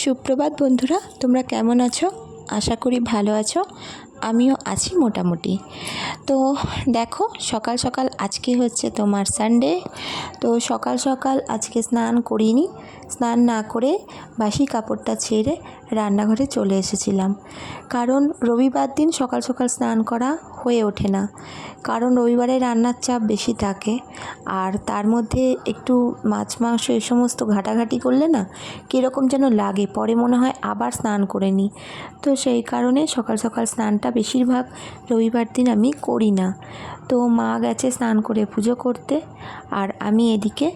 সুপ্রভাত বন্ধুরা, তোমরা কেমন আছো? আশা করি ভালো আছো। আমিও আছি মোটামুটি। তো দেখো, সকাল সকাল আজকে হচ্ছে তোমার সানডে। তো সকাল সকাল আজকে স্নান করিনি। স্নান না করে বাসি কাপড়টা ছেড়ে রান্নাঘরে চলে এসেছিলাম। কারণ রবিবার দিন সকাল সকাল স্নান করা হয়ে ওঠে না, কারণ রবিবারে রান্নার চাপ বেশি থাকে। আর তার মধ্যে একটু মাছ মাংস এই সমস্ত ঘাটাঘাটি করলে না কীরকম যেন লাগে, পরে মনে হয় আবার স্নান করে নিই। তো সেই কারণে সকাল সকাল স্নানটা বেশিরভাগ রবিবার দিন আমি করি না। তো মা গেছে স্নান করে পুজো করতে, আর আমি এদিকে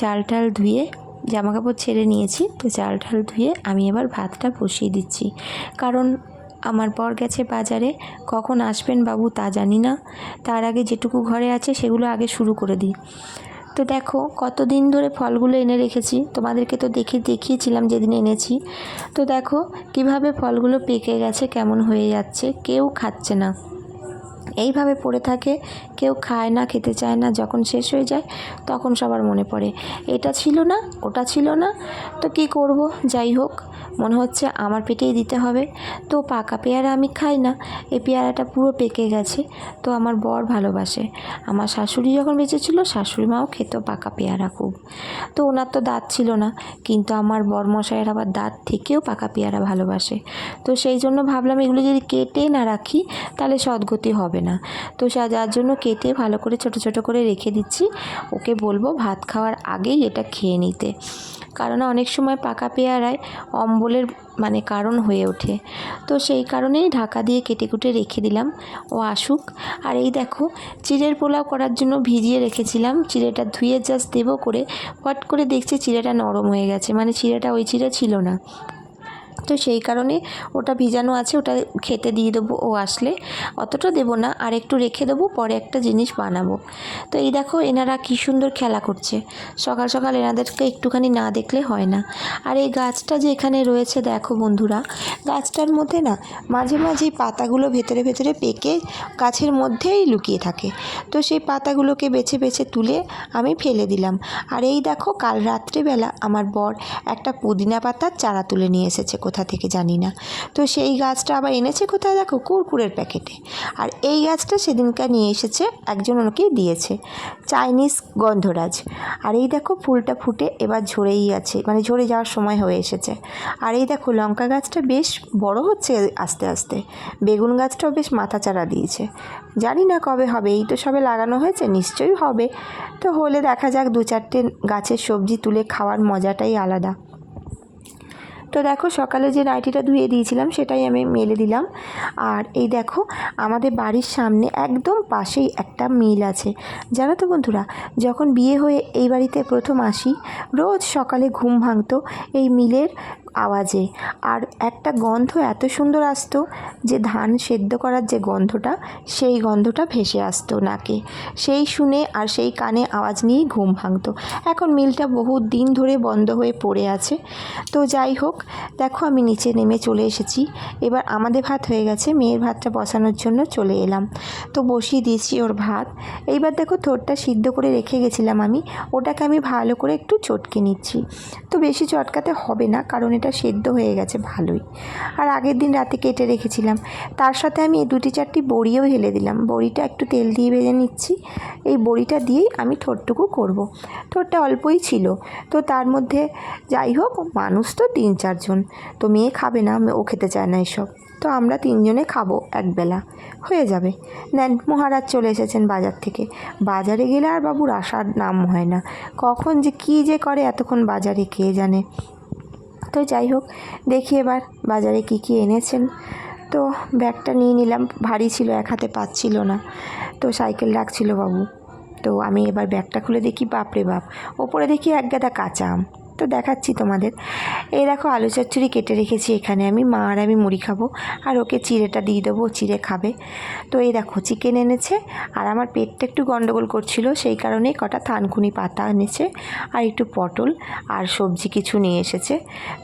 চাল টাল ধুয়ে জামাকাপড় ছেড়ে নিয়েছি। তো চাল টাল ধুয়ে আমি এবার ভাতটা বসিয়ে দিচ্ছি, কারণ আমার বর গেছে বাজারে। কখন আসবেন বাবু তা জানি না, তার আগে যেটুকু ঘরে আছে সেগুলো আগে শুরু করে দিই। তো দেখো কতদিন ধরে ফলগুলো এনে রেখেছি, তোমাদেরকে তো দেখিয়েছিলাম যেদিন এনেছি। তো দেখো কিভাবে ফলগুলো পেকে গেছে, কেমন হয়ে যাচ্ছে, কেউ খাচ্ছে না, এইভাবে পড়ে থাকে, কেউ খায় না, খেতে চায় না। যখন শেষ হয়ে যায় তখন সবার মনে পড়ে এটা ছিল না, ওটা ছিল না। তো কি করব, যাই হোক, মনে হচ্ছে আমার পেটেই দিতে হবে। তো পাকা পেয়ারা আমি খাই না, এই পেয়ারাটা পুরো পেকে গেছে। তো আমার বর ভালোবাসে, আমার শাশুড়ি যখন বেঁচে ছিল শাশুড়ি মাও খেত পাকা পেয়ারা খুব। তো ওনার তো দাঁত ছিল না, কিন্তু আমার বরমশাইয়ের আবার দাঁত থেকেও পাকা পেয়ারা ভালোবাসে। তো সেই জন্য ভাবলাম এগুলো যদি কেটে না রাখি তাহলে সদ্গতি হবে না। তো যার জন্য কেটে ভালো করে ছোট ছোট করে রেখে দিচ্ছি। ওকে বলবো ভাত খাওয়ার আগেই এটা খেয়ে নিতে, কারণ অনেক সময় পাকা পেয়ারায় অম্বলের কারণ হয়ে ওঠে। তো সেই কারণেই ঢাকা দিয়ে কেটে কুটে রেখে দিলাম, ও আসুক। আর এই দেখো, চিড়ের পোলাও করার জন্য ভিজিয়ে রেখেছিলাম, চিড়েটা ধুয়ে জাস্ট দেবো করে হট করে দেখছি চিড়েটা নরম হয়ে গেছে, চিড়েটা ওই চিড়ে ছিল না। তো সেই কারণে ওটা ভিজানো আছে, ওটা খেতে দিয়ে দেবো ও আসলে। অতটা দেবো না, আর একটু রেখে দেবো, পরে একটা জিনিস বানাবো। তো এই দেখো এনারা কী সুন্দর খেলা করছে সকাল সকাল, এনাদেরকে একটুখানি না দেখলে হয় না। আর এই গাছটা যে এখানে রয়েছে দেখো বন্ধুরা, গাছটার মধ্যে না মাঝে মাঝে পাতাগুলো ভেতরে ভেতরে পেকে গাছের মধ্যেই লুকিয়ে থাকে। তো সেই পাতাগুলোকে বেছে বেছে তুলে আমি ফেলে দিলাম। আর এই দেখো কাল রাত্রেবেলা আমার বর একটা পুদিনা পাতার চারা তুলে নিয়ে এসেছে, কোথা থেকে জানি না। তো সেই গাছটা আবার এনেছে কোথায় দেখো, কুরকুরের প্যাকেটে। আর এই গাছটা সেদিনকার নিয়ে এসেছে, একজন ওনাকে দিয়েছে, চাইনিজ গন্ধরাজ। আর এই দেখো ফুলটা ফুটে এবার ঝরেই আছে, ঝরে যাওয়ার সময় হয়ে এসেছে। আর এই দেখো লঙ্কা গাছটা বেশ বড় হচ্ছে আস্তে আস্তে, বেগুন গাছটাও বেশ মাথা চারা দিয়েছে। জানি না কবে হবে, এই তো সবে লাগানো হয়েছে, নিশ্চয়ই হবে। তো হলে দেখা যাক, দু চারটে গাছের সবজি তুলে খাওয়ার মজাটাই আলাদা। তো দেখো সকালে যে নাইটিটা ধুয়ে দিয়েছিলাম সেটাই আমি মেলে দিলাম। আর এই দেখো আমাদের বাড়ির সামনে একদম পাশেই একটা মিল আছে, জানো তো বন্ধুরা। যখন বিয়ে হয়ে এই বাড়িতে প্রথম আসি, রোজ সকালে ঘুম ভাঙতো এই মিলের আওয়াজে। আর একটা গন্ধ এত সুন্দর আসতো যে ধান সেদ্ধ করার যে গন্ধটা, সেই গন্ধটা ভেসে আসতো নাকে, সেই শুনে আর সেই কানে আওয়াজ নিয়েই ঘুম ভাঙতো। এখন মিলটা বহুত দিন ধরে বন্ধ হয়ে পড়ে আছে। তো যাই হোক, দেখো আমি নিচে নেমে চলে এসেছি। এবার আমাদের ভাত হয়ে গেছে, মেয়ের ভাতটা বসানোর জন্য চলে এলাম। তো বসিয়ে দিয়েছি ওর ভাত। এইবার দেখো থোড়টা সিদ্ধ করে রেখে গেছিলাম আমি, ওটাকে আমি ভালো করে একটু চটকে নিচ্ছি। তো বেশি চটকাতে হবে না, কারণ এটা সেদ্ধ হয়ে গেছে ভালোই। আর আগের দিন রাতে কেটে রেখেছিলাম। তার সাথে আমি 2-4টি বড়িও ঢেলে দিলাম, বড়িটা একটু তেল দিয়ে ভেজে নিচ্ছি। এই বড়িটা দিয়েই আমি থোড়টুকু করব। থোড়টা অল্পই ছিল, তো তার মধ্যে যাই হোক, মানুষ তো 3-4 জন, তো মেয়ে খাবে না, ও খেতে চায় না এসব। তো আমরা 3 জনে খাবো একবেলা, হয়ে যাবে। নেন, মহারাজ চলে এসেছেন বাজার থেকে। বাজারে গেলে আর বাবুর আসার নাম হয় না, কখন যে কী যে করে এতক্ষণ বাজারে কে জানে। তো যাই হোক, দেখি এবার বাজারে কি কি এনেছেন। তো ব্যাগটা নিয়ে নিলাম, ভারী ছিল, এক হাতে পাচ্ছিল না, তো সাইকেল রাখছিল বাবু। তো আমি এবার ব্যাগটা খুলে দেখি, বাপরে বাপ, ওপরে দেখি এক গাদা কাঁচা আম। তো দেখাচ্ছি তোমাদের। এই দেখো আলু চচ্চড়ি কেটে রেখেছি এখানে, আমি মা আর আমি মুড়ি খাবো, আর ওকে চিড়েটা দিয়ে দেবো, চিড়ে খাবে। তো এই দেখো চিকেন এনেছে, আর আমার পেটটা একটু গন্ডগোল করছিল, সেই কারণে কটা থানকুনি পাতা এনেছে, আর একটু পটল আর সবজি কিছু নিয়ে এসেছে।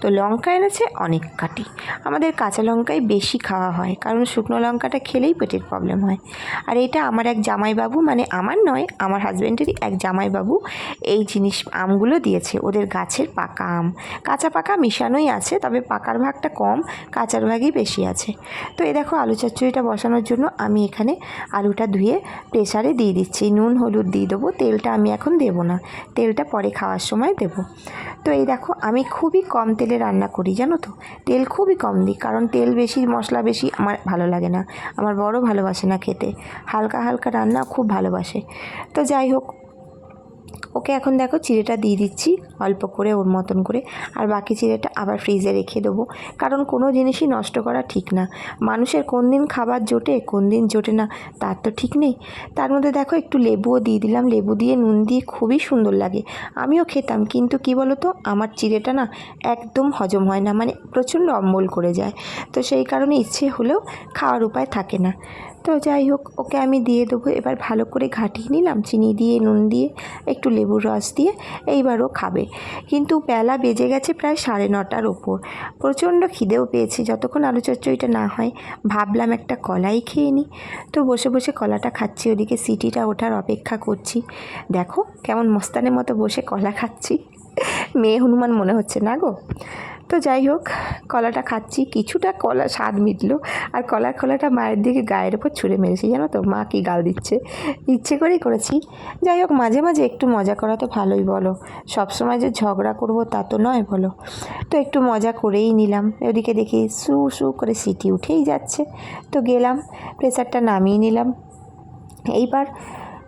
তো লঙ্কা এনেছে অনেক কাটি, আমাদের কাঁচা লঙ্কাই বেশি খাওয়া হয়, কারণ শুকনো লঙ্কাটা খেলেই পেটের প্রবলেম হয়। আর এটা আমার এক জামাইবাবু, আমার নয়, আমার হাজব্যান্ডেরই এক জামাইবাবু এই জিনিস আমগুলো দিয়েছে, ওদের গাছের গাছের পাকা আম, কাঁচা পাকা মিশানোই আছে, তবে পাকার ভাগটা কম, কাঁচার ভাগই বেশি আছে। তো এই দেখো আলু চচ্চড়িটা বসানোর জন্য আমি এখানে আলুটা ধুয়ে প্রেসারে দিয়ে দিচ্ছি, নুন হলুদ দিয়ে দেবো। তেলটা আমি এখন দেবো না, তেলটা পরে খাওয়ার সময় দেবো। তো এই দেখো আমি খুবই কম তেলে রান্না করি, জানো তো, তেল খুবই কম দিই, কারণ তেল বেশি মশলা বেশি আমার ভালো লাগে না, আমার বড় ভালোবাসে না খেতে, হালকা হালকা রান্না খুব ভালোবাসে। তো যাই হোক, ওকে এখন দেখো চিড়েটা দিয়ে দিচ্ছি অল্প করে ওর মতন করে, আর বাকি চিড়েটা আবার ফ্রিজে রেখে দেবো, কারণ কোনো জিনিসই নষ্ট করা ঠিক না। মানুষের কোন দিন খাবার জোটে কোন দিন জোটে না তার তো ঠিক নেই। তার মধ্যে দেখো একটু লেবুও দিয়ে দিলাম, লেবু দিয়ে নুন দিয়ে খুবই সুন্দর লাগে। আমিও খেতাম, কিন্তু কি বলো তো, আমার চিড়েটা না একদম হজম হয় না, মানে প্রচণ্ড অম্বল করে যায়। তো সেই কারণে ইচ্ছে হলেও খাওয়ার উপায় থাকে না। তো যাই হোক, ওকে আমি দিয়ে দেবো। এবার ভালো করে ঘাটিয়ে নিলাম, চিনি দিয়ে নুন দিয়ে একটু লেবুর রস দিয়ে, এইবারও খাবে। কিন্তু বেলা বেজে গেছে প্রায় 9:30টার ওপর, প্রচণ্ড খিদেও পেয়েছে। যতক্ষণ আলু চচ্চড়িটা না হয় ভাবলাম একটা কলাই খেয়ে নিই। তো বসে বসে কলাটা খাচ্ছি, ওদিকে সিটিটা ওঠার অপেক্ষা করছি। দেখো কেমন মস্তানের মতো বসে কলা খাচ্ছি, মেয়ে হনুমান মনে হচ্ছে না গো। তো যাই হোক, কলাটা খাচ্ছি, কিছুটা কলা স্বাদ মিটলো, আর কলার খোলাটা মায়ের দিকে গায়ের ওপর ছুঁড়ে মেরেছি, জানো তো, মা কি গাল দিচ্ছে, ইচ্ছে করেই করেছি। যাই হোক, মাঝে মাঝে একটু মজা করা তো ভালোই, বলো, সবসময় যে ঝগড়া করব তা তো নয়, বলো। তো একটু মজা করেই নিলাম। ওদিকে দেখি সু সু করে সিটি উঠেই যাচ্ছে। তো গেলাম, প্রেসারটা নামিয়ে নিলাম। এইবার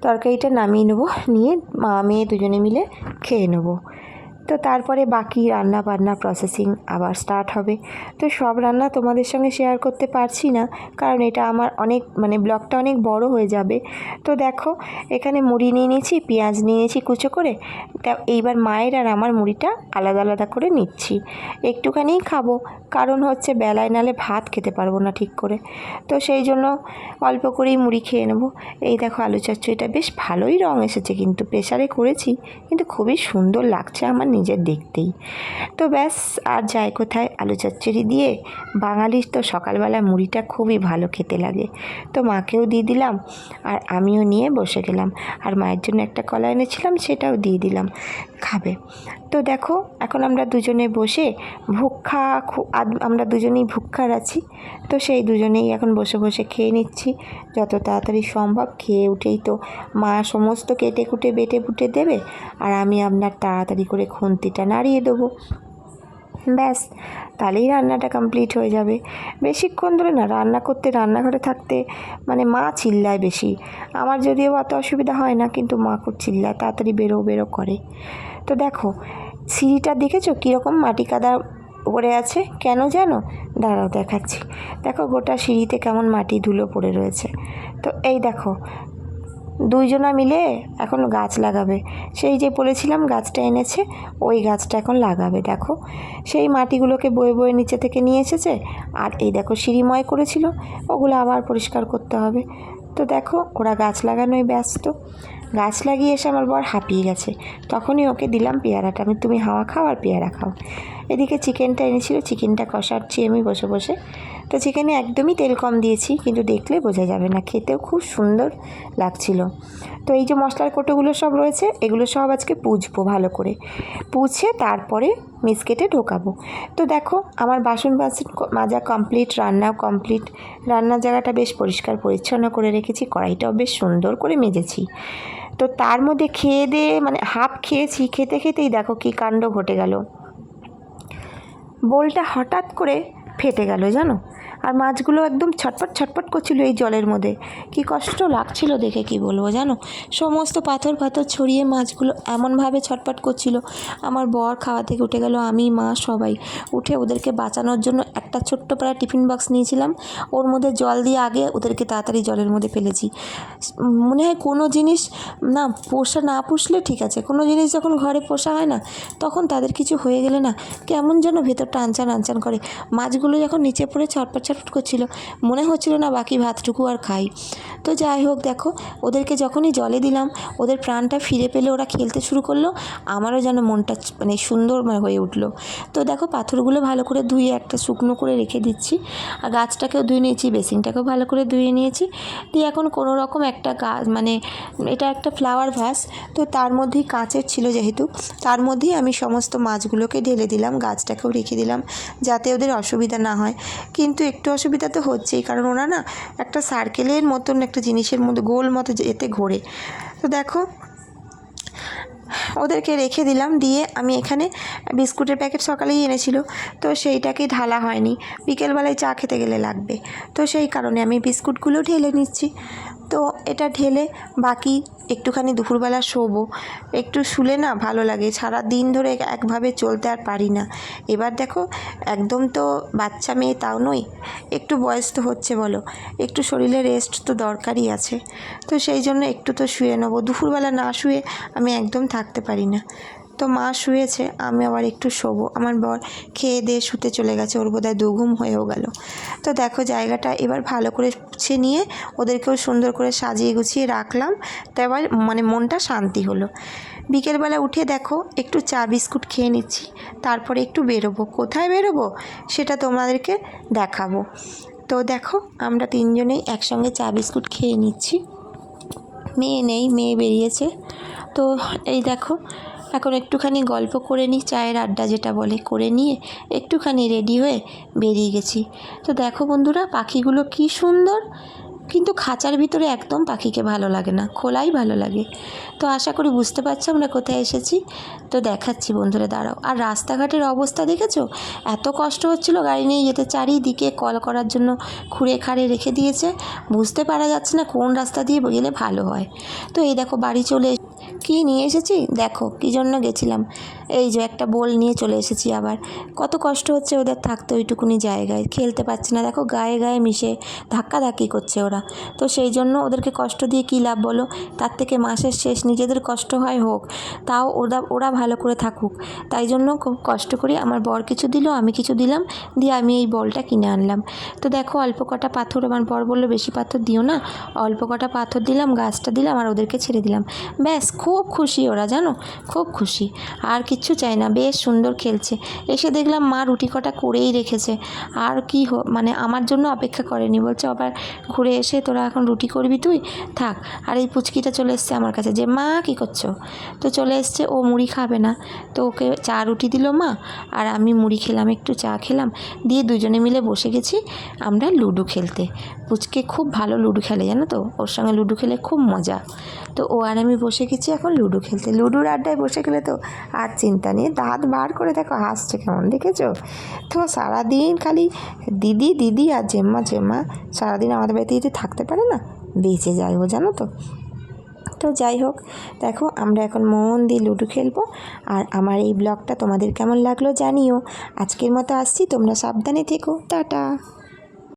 তরকারিটা নামিয়ে নেবো, নিয়ে মা মেয়ে দুজনে মিলে খেয়ে নেবো। তো তারপরে বাকি রান্না বান্না প্রসেসিং আবার স্টার্ট হবে। তো সব রান্না তোমাদের সঙ্গে শেয়ার করতে পারছি না, কারণ এটা আমার অনেক ব্লগটা অনেক বড় হয়ে যাবে। তো দেখো এখানে মুড়ি নিয়ে নিয়েছি, পেঁয়াজ নিয়ে নিয়েছি কুচো করে। তা এইবার মায়ের আর আমার মুড়িটা আলাদা আলাদা করে নিচ্ছি, একটুখানিই খাবো, কারণ হচ্ছে বেলায় নালে ভাত খেতে পারবো না ঠিক করে। তো সেই জন্য অল্প করেই মুড়ি খেয়ে নেবো। এই দেখো আলু চচ্চড়িটা বেশ ভালোই রং এসেছে, কিন্তু প্রেসারে করেছি, কিন্তু খুবই সুন্দর লাগছে আমার নিজের দেখতেই। তো ব্যাস, আর যাই কোথায়, আলু চচ্চড়ি দিয়ে বাঙালির তো সকালবেলা মুড়িটা খুবই ভালো খেতে লাগে। তো মাকেও দিয়ে দিলাম, আর আমিও নিয়ে বসে গেলাম, আর মায়ের জন্য একটা কলা এনেছিলাম সেটাও দিয়ে দিলাম, খাবে। তো দেখো এখন আমরা দুজনে বসে আমরা দুজনেই ভুক্কার আছি। তো সেই দুজনেই এখন বসে বসে খেয়ে নিচ্ছি, যত তাড়াতাড়ি সম্ভব। খেয়ে উঠেই তো মা সমস্ত কেটে কুটে বেটে বুটে দেবে, আর আমি আপনার তাড়াতাড়ি করে খুন্তিটা নাড়িয়ে দেবো, ব্যাস, তাহলেই রান্নাটা কমপ্লিট হয়ে যাবে। বেশিক্ষণ ধরে না রান্না করতে, রান্নাঘরে থাকতে মানে মা চিল্লায় বেশি। আমার যদিও অত অসুবিধা হয় না, কিন্তু মা খুব চিল্লায়, তাড়াতাড়ি বেরো বেরো করে। তো দেখো সিঁড়িটা দেখেছো কীরকম মাটি কাদা পড়ে আছে, কেন জানো? দাঁড়াও দেখাচ্ছি। দেখো গোটা সিঁড়িতে কেমন মাটি ধুলো পড়ে রয়েছে। তো এই দেখো দুইজনা মিলে এখন গাছ লাগাবে। সেই যে বলেছিলাম গাছটা এনেছে, ওই গাছটা এখন লাগাবে। দেখো সেই মাটিগুলোকে বয়ে বয়ে নিচে থেকে নিয়ে এসেছে, আর এই দেখো সিঁড়িময় করেছিল, ওগুলো আবার পরিষ্কার করতে হবে। তো দেখো ওরা গাছ লাগানোয় ব্যস্ত। গাছ লাগিয়ে এসে আমার বর হাঁপিয়ে গেছে, তখনই ওকে দিলাম পেয়ারাটা, তুমি হাওয়া খাও আর পেয়ারা খাও। এদিকে চিকেনটা এনেছিল, চিকেনটা কষাচ্ছি আমি বসে বসে। তো চিকেনে একদমই তেল কম দিয়েছি, কিন্তু দেখলে বোঝা যাবে না, খেতেও খুব সুন্দর লাগছিল। তো এই যে মশলার কোটোগুলো সব রয়েছে, এগুলো সব আজকে পুছবো ভালো করে, পুছে তারপরে মিক্সিতে ঢোকাবো। তো দেখো আমার বাসন মাজা কমপ্লিট, রান্নাও কমপ্লিট। রান্নার জায়গাটা বেশ পরিষ্কার পরিচ্ছন্ন করে রেখেছি, কড়াইটাও বেশ সুন্দর করে মেজেছি। তো তার মধ্যে খেয়ে দিয়ে হাফ খেয়েছি, খেতে খেতেই দেখো কী কাণ্ড ঘটে গেল, বোলটা হঠাৎ করে ফেটে গেল জানো। আর মাছগুলো একদম ছটপট ছটপট করছিল এই জলের মধ্যে, কি কষ্ট লাগছিল দেখে কি বলবো জানো। সমস্ত পাথর ছড়িয়ে মাছগুলো এমনভাবে ছটপট করছিল। আমার বর খাওয়া থেকে উঠে গেল, আমি মা সবাই উঠে ওদেরকে বাঁচানোর জন্য একটা ছোট্ট পাড়া টিফিন বক্স নিয়েছিলাম, ওর মধ্যে জল দিয়ে আগে ওদেরকে তাড়াতাড়ি জলের মধ্যে ফেলেছি। মনে হয় কোনো জিনিস না পুষলে ঠিক আছে, কোনো জিনিস যখন ঘরে পোষা হয় না, তখন তাদের কিছু হয়ে গেলে না কেমন যেন ভেতরটা আনচান আনচান করে। মাছগুলো যখন নিচে পড়ে ছটপট ছটছট করছিল, মনে হচ্ছিল না বাকি ভাতটুকু আর খাই। তো যাই হোক, দেখো ওদেরকে যখনই জলে দিলাম ওদের প্রাণটা ফিরে পেলে, ওরা খেলতে শুরু করলো, আমারও যেন মনটা মানে সুন্দর হয়ে উঠলো। তো দেখো পাথরগুলো ভালো করে ধুয়ে একটা শুকনো করে রেখে দিচ্ছি, আর গাছটাকেও ধুয়ে নিয়েছি, বেসিনটাকেও ভালো করে ধুয়ে নিয়েছি। দিয়ে এখন কোনো রকম একটা গাছ, মানে এটা একটা ফ্লাওয়ার ভাস, তো তার মধ্যেই কাঁচের ছিল যেহেতু, তার মধ্যেই আমি সমস্ত মাছগুলোকে ঢেলে দিলাম, গাছটাকেও রেখে দিলাম যাতে ওদের অসুবিধা না হয়। কিন্তু একটু অসুবিধা তো হচ্ছেই, কারণ ওরা না একটা সার্কেলের মতন একটা জিনিসের মধ্যে গোল মতো এতে ঘোরে। তো দেখো ওদেরকে রেখে দিলাম, দিয়ে আমি এখানে বিস্কুটের প্যাকেট সকালেই এনেছিল, তো সেইটাকে ঢালা হয়নি, বিকেলবেলায় চা খেতে গেলে লাগবে, তো সেই কারণে আমি বিস্কুটগুলো ঢেলে নিচ্ছি। তো এটা ঢেলে বাকি একটুখানি দুপুরবেলা শোবো, একটু শুলে না ভালো লাগে, সারা দিন ধরে একভাবে চলতে আর পারি না। এবার দেখো একদম তো বাচ্চা মেয়ে তাও নই, একটু বয়স তো হচ্ছে বলো, একটু শরীরে রেস্ট তো দরকারই আছে। তো সেই জন্য একটু তো শুয়ে নেবো, দুপুরবেলা না শুয়ে আমি একদম থাকতে পারি না। তো মা শুয়েছে, আমি আবার একটু শোবো, আমার বর খেয়ে দিয়ে শুতে চলে গেছে, ওর বোধহয় দুঘুম হয়েও গেল। তো দেখো জায়গাটা এবার ভালো করে পুছে নিয়ে ওদেরকেও সুন্দর করে সাজিয়ে গুছিয়ে রাখলাম, তো এবার মানে মনটা শান্তি হলো। বিকেলবেলা উঠে দেখো একটু চা বিস্কুট খেয়ে নিচ্ছি, তারপরে একটু বেরোবো। কোথায় বেরোবো সেটা তোমাদেরকে দেখাবো। তো দেখো আমরা তিনজনেই একসঙ্গে চা বিস্কুট খেয়ে নিচ্ছি, মেয়ে নেই, মেয়ে বেরিয়েছে। তো এই দেখো এখন একটুখানি গল্প করে নিই, চায়ের আড্ডা যেটা বলে, করে নিয়ে একটুখানি রেডি হয়ে বেরিয়ে গেছি। তো দেখো বন্ধুরা পাখিগুলো কি সুন্দর, কিন্তু খাঁচার ভিতরে একদম পাখিকে ভালো লাগে না, খোলাই ভালো লাগে। তো আশা করি বুঝতে পারছো আমরা কোথায় এসেছি। তো দেখাচ্ছি বন্ধুরা, দাঁড়াও। আর রাস্তাঘাটের অবস্থা দেখেছো, এত কষ্ট হচ্ছিলো গাড়ি নিয়ে যেতে, চারিদিকে কল করার জন্য খুঁড়ে খাড়ে রেখে দিয়েছে, বুঝতে পারা যাচ্ছে না কোন রাস্তা দিয়ে গেলে ভালো হয়। তো এই দেখো বাড়ি চলে কি নিয়ে এসেছি, দেখো কী জন্য গেছিলাম, এই যে একটা বোল নিয়ে চলে এসেছি। আবার কত কষ্ট হচ্ছে ওদের থাকতে ওইটুকুনি জায়গায়, খেলতে পারছে না, দেখো গায়ে গায়ে মিশে ধাক্কাধাক্কি করছে ওরা। তো সেই জন্য ওদেরকে কষ্ট দিয়ে কী লাভ বলো, তার থেকে মাসের শেষ নিজেদের কষ্ট হয় হোক, তাও ওরা ভালো করে থাকুক, তাই জন্য খুব কষ্ট করি। আমার বর কিছু দিল, আমি কিছু দিলাম, দিয়ে আমি এই বলটা কিনে আনলাম। তো দেখো অল্প কটা পাথর, আমার বর বললো বেশি পাথর দিও না, অল্প কটা পাথর দিলাম, গাছটা দিলাম আর ওদেরকে ছেড়ে দিলাম, ব্যাস খুব খুশি ওরা, জানো খুব খুশি, আর কিচ্ছু চাই না, বেশ সুন্দর খেলছে। এসে দেখলাম মা রুটি কটা করেই রেখেছে, আর কি মানে আমার জন্য অপেক্ষা করেনি, বলছে আবার ঘুরে এসে তোরা এখন রুটি করবি, তুই থাক। আর এই পুচকিটা চলে এসছে আমার কাছে, যে মা কী করছো, তো চলে এসছে, ও মুড়ি খাবে না, তো ওকে চা রুটি দিল মা, আর আমি মুড়ি খেলাম, একটু চা খেলাম, দিয়ে দুজনে মিলে বসে গেছি আমরা লুডো খেলতে। পুচকে খুব ভালো লুডো খেলে জানো তো, ওর সঙ্গে লুডো খেলে খুব মজা। তো ও আর আমি বসে গেছি এখন লুডো খেলতে, লুডোর আড্ডায় বসে গেলে তো আর চিন্তা নেই, দাঁত বার করে দেখো হাসছে কেমন, দেখেছো তো। সারাদিন খালি দিদি দিদি আর জেম্মা জেম্মা, সারাদিন আমাদের বাড়িতে যদি থাকতে পারে না বেঁচে যায় ও, জানো তো। তো যাই হোক, দেখো আমরা এখন মন দিয়ে লুডো খেলবো। আর আমার এই ব্লগটা তোমাদের কেমন লাগলো জানিও। আজকের মতো আসছি, তোমরা সাবধানে থেকো, টাটা।